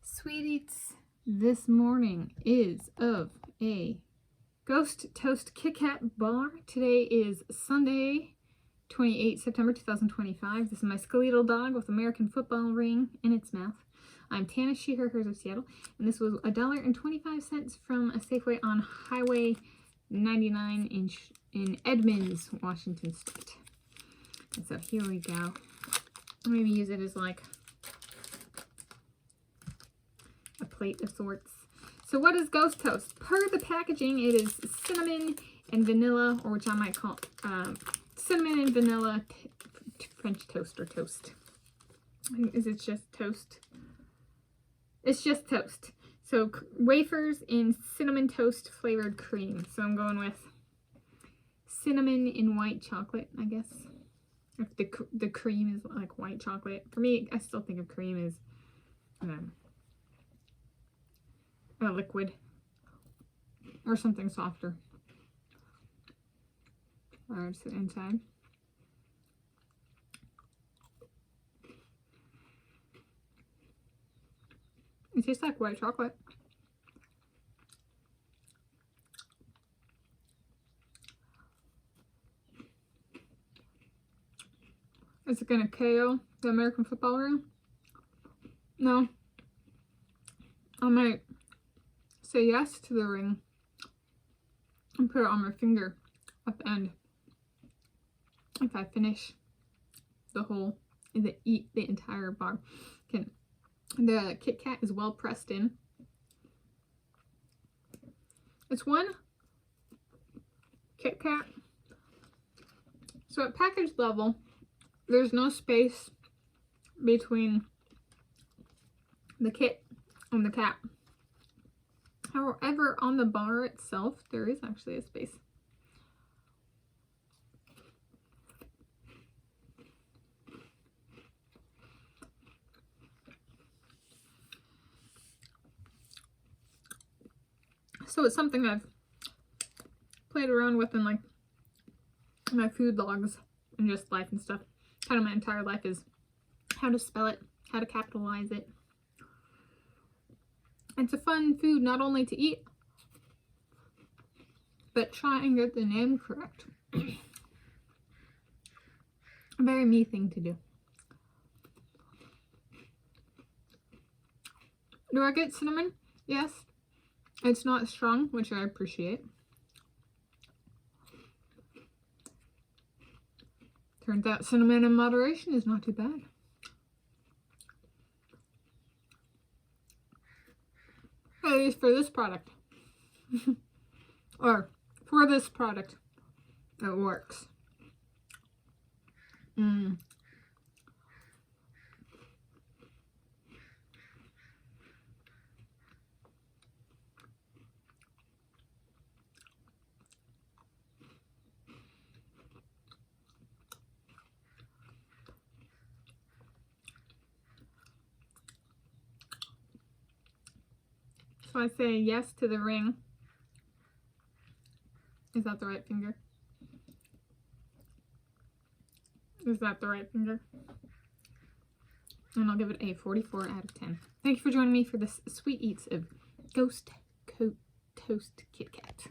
Sweet Eats this morning is of a Ghost Toast KitKat bar. Today is Sunday, 28 September 2025. This is my skeletal dog with American football ring in its mouth. I'm Tanis Coralee of Seattle, and this was $1.25 from a Safeway on Highway 99 in Edmonds, Washington State. And so here we go. Maybe use it as like a plate of sorts. So what is Ghost Toast? Per the packaging, it is cinnamon and vanilla, or which I might call cinnamon and vanilla French toast or toast. Is it just toast? It's just toast. So wafers in cinnamon toast flavored cream. So I'm going with cinnamon in white chocolate, I guess. If the cream is like white chocolate. For me, I still think of cream as a liquid or something softer. Or it's inside. It tastes like white chocolate. Is it gonna KO the American football ring? No. I might say yes to the ring and put it on my finger at the end if I finish eat the entire bar. The KitKat is well pressed in. It's one KitKat. So at package level, there's no space between the kit and the cat. However, on the bar itself, there is actually a space. So it's something I've played around with in like my food logs and just life and stuff. Kind of my entire life is how to spell it, how to capitalize it. It's a fun food not only to eat, but try and get the name correct. A very me thing to do. Do I get cinnamon? Yes. It's not strong, which I appreciate. Turns out cinnamon in moderation is not too bad. At least for this product. Or for this product, it works. So I say yes to the ring. Is that the right finger? Is that the right finger? And I'll give it a 44 out of 10. Thank you for joining me for this Sweet Eats of Ghost Toast KitKat.